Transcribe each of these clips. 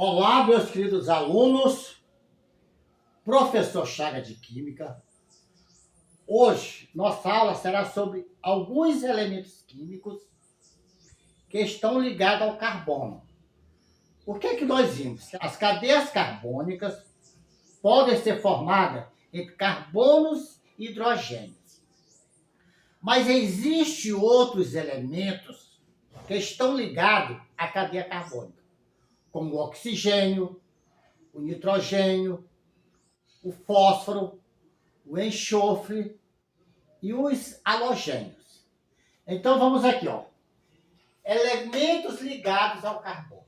Olá, meus queridos alunos, professor Chaga de Química. Hoje, nossa aula será sobre alguns elementos químicos que estão ligados ao carbono. O que é que nós vimos? As cadeias carbônicas podem ser formadas entre carbonos e hidrogênios. Mas existem outros elementos que estão ligados à cadeia carbônica, como o oxigênio, o nitrogênio, o fósforo, o enxofre e os halogênios. Então vamos aqui, ó. Elementos ligados ao carbono.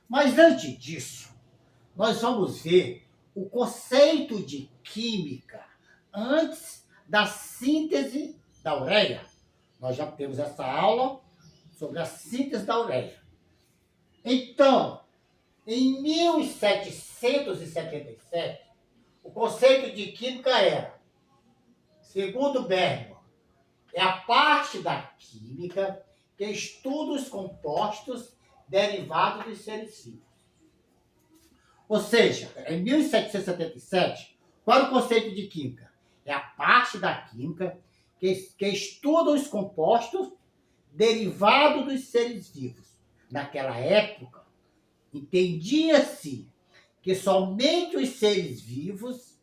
Mas antes disso, nós vamos ver o conceito de química antes da síntese da ureia. Nós já temos essa aula sobre a síntese da ureia. Então, em 1777, o conceito de química era, segundo Bergman, é a parte da química que estuda os compostos derivados dos seres vivos. Ou seja, em 1777, qual era o conceito de química? É a parte da química que estuda os compostos derivados dos seres vivos. Naquela época, entendia-se que somente os seres vivos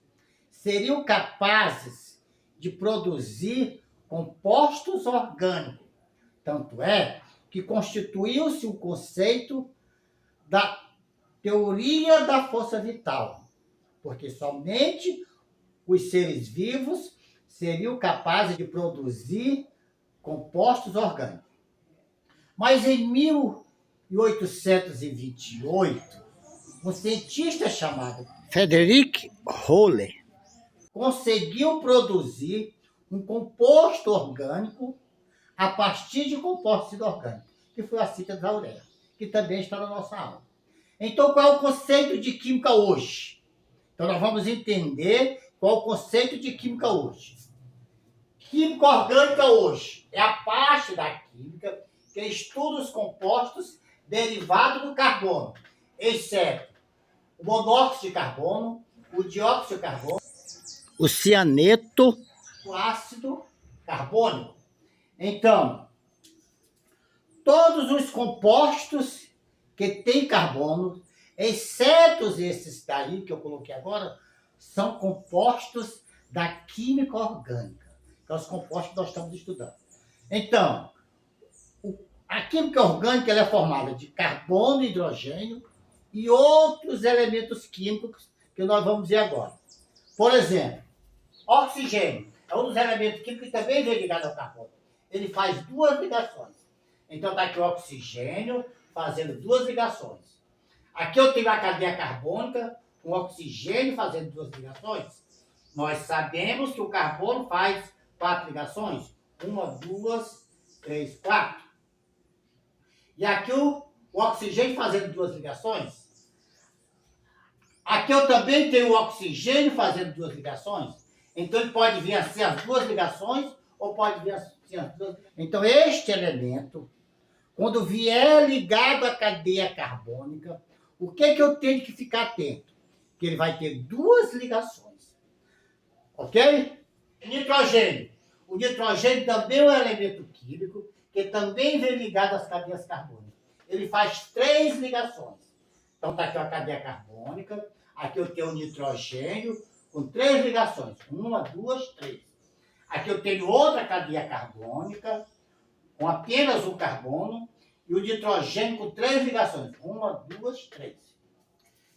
seriam capazes de produzir compostos orgânicos. Tanto é que constituiu-se o conceito da teoria da força vital, porque somente os seres vivos seriam capazes de produzir compostos orgânicos. Mas em 1828, um cientista chamado Frederick Hoyle conseguiu produzir um composto orgânico a partir de compostos inorgânicos, que foi a síntese da ureia, que também está na nossa aula. Então, qual é o conceito de química hoje? Então, nós vamos entender qual é o conceito de química hoje. Química orgânica hoje é a parte da química que estuda os compostos derivados do carbono, exceto o monóxido de carbono, o dióxido de carbono, o cianeto, o ácido carbônico. Então, todos os compostos que têm carbono, exceto esses daí que eu coloquei agora, são compostos da química orgânica, que são os compostos que nós estamos estudando. Então, a química orgânica ela é formada de carbono, hidrogênio e outros elementos químicos que nós vamos ver agora. Por exemplo, oxigênio é um dos elementos químicos que também vem ligado ao carbono. Ele faz duas ligações. Então está aqui o oxigênio fazendo duas ligações. Aqui eu tenho a cadeia carbônica com oxigênio fazendo duas ligações. Nós sabemos que o carbono faz 4 ligações. 1, 2, 3, 4. E aqui o oxigênio fazendo duas ligações. Aqui eu também tenho o oxigênio fazendo duas ligações. Então ele pode vir assim as duas ligações ou pode vir assim as duas. Então este elemento, quando vier ligado à cadeia carbônica, o que é que eu tenho que ficar atento? Que ele vai ter duas ligações. Ok? Nitrogênio. O nitrogênio também é um elemento químico que também vem ligado às cadeias carbônicas. Ele faz 3 ligações. Então está aqui a cadeia carbônica, aqui eu tenho o nitrogênio com 3 ligações. 1, 2, 3. Aqui eu tenho outra cadeia carbônica com apenas um carbono e o nitrogênio com 3 ligações. 1, 2, 3.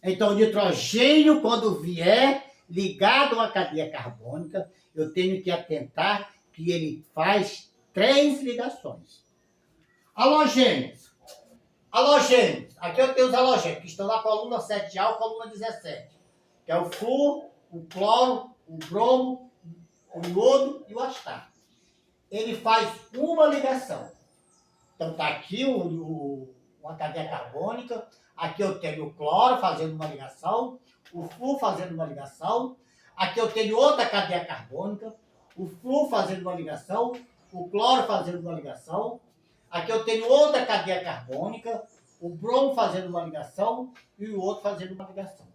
Então o nitrogênio, quando vier ligado à cadeia carbônica, eu tenho que atentar que ele faz 3 ligações. Halogênios. Halogênios. Aqui eu tenho os halogênios, que estão na coluna 7A ou coluna 17. Que é o flúor, o cloro, o bromo, o iodo e o astarto. Ele faz uma ligação. Então está aqui uma cadeia carbônica. Aqui eu tenho o cloro fazendo uma ligação, o flúor fazendo uma ligação. Aqui eu tenho outra cadeia carbônica, o flúor fazendo uma ligação, o cloro fazendo uma ligação. Aqui eu tenho outra cadeia carbônica, o bromo fazendo uma ligação e o outro fazendo uma ligação.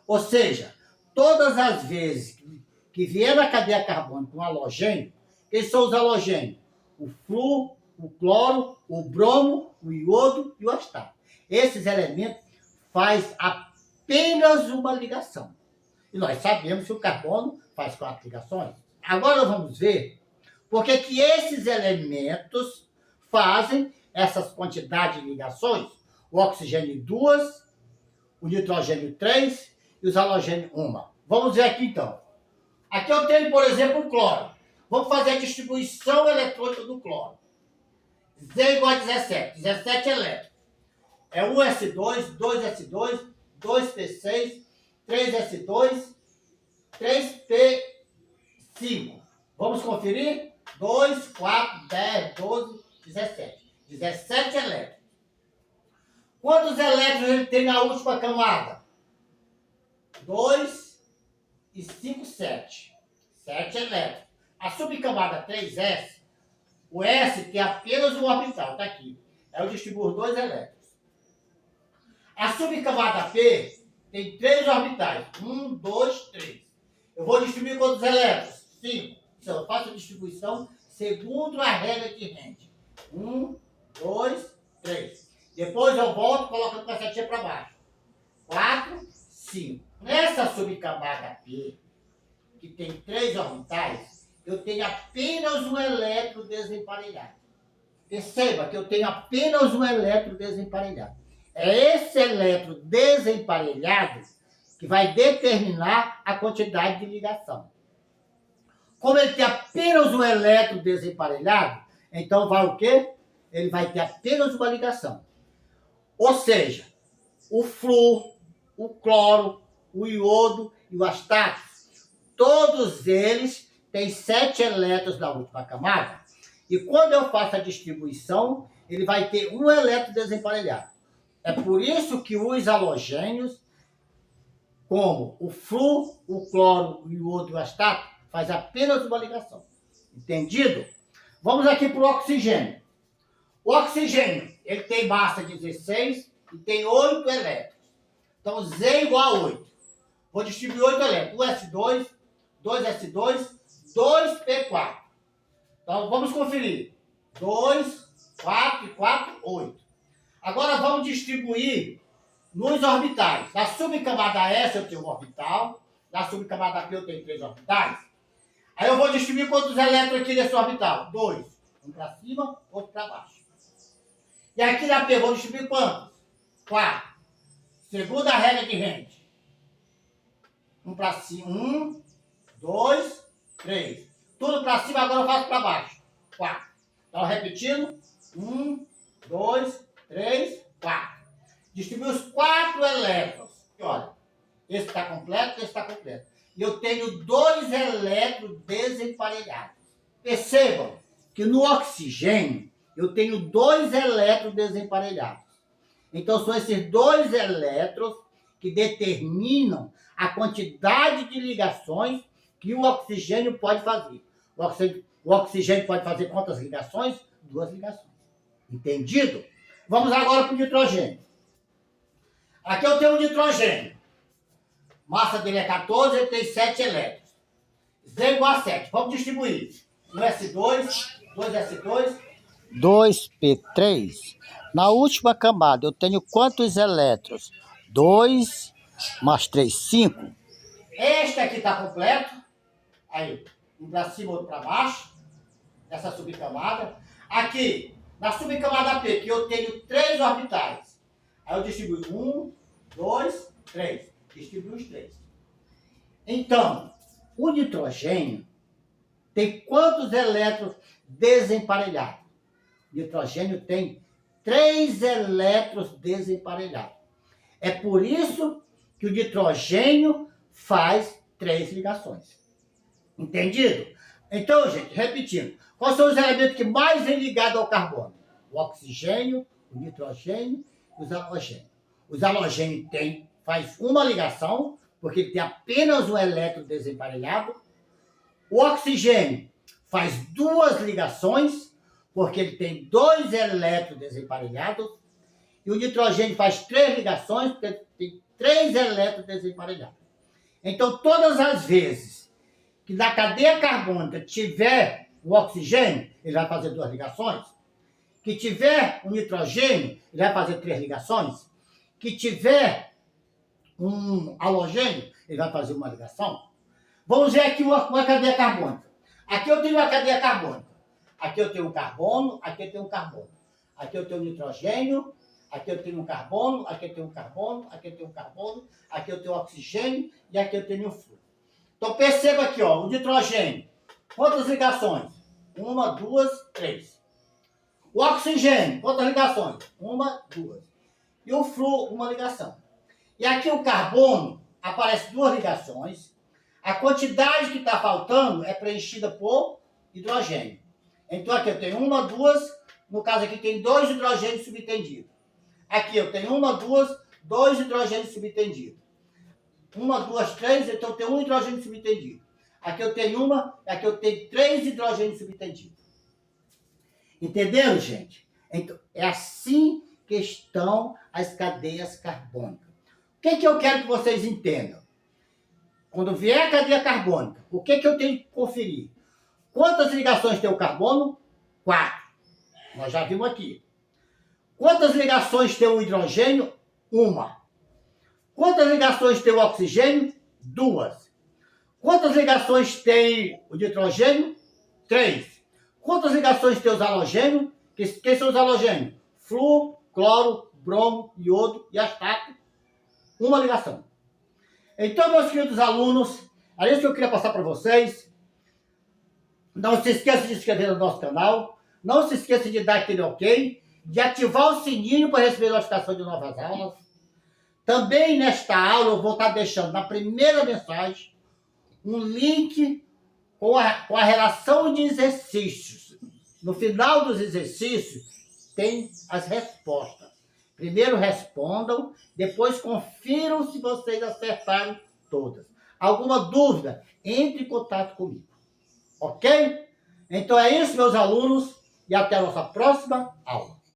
Ou seja, todas as vezes que vier na cadeia carbônica um halogênio, quem são os halogênios? O flúor, o cloro, o bromo, o iodo e o astato. Esses elementos fazem apenas uma ligação. E nós sabemos que o carbono faz 4 ligações. Agora vamos ver por que esses elementos fazem essas quantidades de ligações. O oxigênio 2, o nitrogênio 3 e os halogênios 1. Vamos ver aqui então. Aqui eu tenho, por exemplo, o cloro. Vamos fazer a distribuição eletrônica do cloro. Z igual a 17. 17 elétrons. É 1s2, 2s2, 2p6, 3s2, 3p5. Vamos conferir? 2, 4, 10, 12, 17. 17 elétrons. Quantos elétrons ele tem na última camada? 2 e 5, 7. 7 elétrons. A subcamada 3s, o S tem apenas um orbital, está aqui. Eu distribuo 2 elétrons. A subcamada P tem 3 orbitais. 1, 2, 3. Eu vou distribuir quantos elétrons? 5. Então, eu faço a distribuição segundo a regra de Henry. 1, 2, 3. Depois eu volto colocando a setinha para baixo. 4, 5. Nessa subcamada P, que tem 3 orbitais, eu tenho apenas um elétron desemparelhado. Perceba que eu tenho apenas um elétron desemparelhado. É esse elétron desemparelhado que vai determinar a quantidade de ligação. Como ele tem apenas um elétron desemparelhado, então vai o quê? Ele vai ter apenas uma ligação. Ou seja, o flúor, o cloro, o iodo e o astato, todos eles têm 7 elétrons na última camada. E quando eu faço a distribuição, ele vai ter um elétron desemparelhado. É por isso que os halogênios, como o flúor, o cloro, o iodo e o astato, faz apenas uma ligação. Entendido? Vamos aqui para o oxigênio. O oxigênio, ele tem massa 16 e tem 8 elétrons. Então, Z igual a 8. Vou distribuir 8 elétrons. 1s2, 2s2, 2p4. Então, vamos conferir. 2, 4 e 4, 8. Agora, vamos distribuir nos orbitais. Na subcamada S eu tenho um orbital. Na subcamada P eu tenho 3 orbitais. Aí eu vou distribuir quantos elétrons aqui nesse orbital? 2. Um para cima, outro para baixo. E aqui na P eu vou distribuir quantos? 4. Segunda regra de Henry. Um para cima. 1, 2, 3. Tudo para cima, agora eu faço para baixo. 4. Então, repetindo. 1, 2, 3, 4. Distribuo os 4 elétrons. E olha, esse está completo, esse está completo. E eu tenho 2 elétrons desemparelhados. Percebam que no oxigênio eu tenho 2 elétrons desemparelhados. Então, são esses 2 elétrons que determinam a quantidade de ligações que o oxigênio pode fazer. O oxigênio pode fazer quantas ligações? 2 ligações. Entendido? Vamos agora para o nitrogênio. Aqui eu tenho o nitrogênio. Massa dele é 14, ele tem 7 elétrons. Z igual a 7. Vamos distribuir. 1s2, 2s2, 2p3. Na última camada eu tenho quantos elétrons? 2 mais 3, 5. Este aqui está completo. Aí, um para cima, outro para baixo. Essa subcamada. Aqui, na subcamada P, que eu tenho 3 orbitais. Aí eu distribuo 1, 2, 3. Distribuo os 3. Então, o nitrogênio tem quantos elétrons desemparelhados? O nitrogênio tem 3 elétrons desemparelhados. É por isso que o nitrogênio faz 3 ligações. Entendido? Então, gente, repetindo. Quais são os elementos que mais vêm ligados ao carbono? O oxigênio, o nitrogênio e os halogênios. Os halogênios faz uma ligação, porque ele tem apenas um elétron desemparelhado. O oxigênio faz 2 ligações, porque ele tem 2 elétrons desemparelhados. E o nitrogênio faz 3 ligações, porque tem 3 elétrons desemparelhados. Então, todas as vezes que na cadeia carbônica tiver o oxigênio, ele vai fazer 2 ligações. Que tiver o nitrogênio, ele vai fazer 3 ligações. Que tiver um halogênio, ele vai fazer 1 ligação. Vamos ver aqui uma cadeia carbônica. Aqui eu tenho uma cadeia carbônica. Aqui eu tenho um carbono, aqui eu tenho um carbono. Aqui eu tenho um nitrogênio, aqui eu tenho um carbono, aqui eu tenho um carbono, aqui eu tenho um carbono, aqui eu tenho oxigênio e aqui eu tenho um flúor. Então perceba aqui, ó, o nitrogênio. Quantas ligações? 1, 2, 3. O oxigênio, quantas ligações? 1, 2. E o flúor, 1 ligação. E aqui o carbono, aparece 2 ligações. A quantidade que está faltando é preenchida por hidrogênio. Então aqui eu tenho 1, 2, no caso aqui tem 2 hidrogênios subtendidos. Aqui eu tenho 1, 2, 2 hidrogênios subtendidos. 1, 2, 3, então eu tenho 1 hidrogênio subtendido. Aqui eu tenho aqui eu tenho 3 hidrogênios subtendidos. Entenderam, gente? Então, é assim que estão as cadeias carbônicas. O que eu quero que vocês entendam? Quando vier a cadeia carbônica, o que eu tenho que conferir? Quantas ligações tem o carbono? 4. Nós já vimos aqui. Quantas ligações tem o hidrogênio? 1. Quantas ligações tem o oxigênio? 2. Quantas ligações tem o nitrogênio? 3. Quantas ligações tem os halogênios? Quem são os halogênios? Flúor, cloro, bromo, iodo e astato. 1 ligação. Então, meus queridos alunos, é isso que eu queria passar para vocês. Não se esqueça de se inscrever no nosso canal. Não se esqueça de dar aquele ok. De ativar o sininho para receber notificação de novas aulas. Também nesta aula eu vou estar deixando na primeira mensagem um link com a relação de exercícios. No final dos exercícios tem as respostas. Primeiro respondam, depois confiram se vocês acertaram todas. Alguma dúvida? Entre em contato comigo. Ok? Então é isso, meus alunos, e até a nossa próxima aula.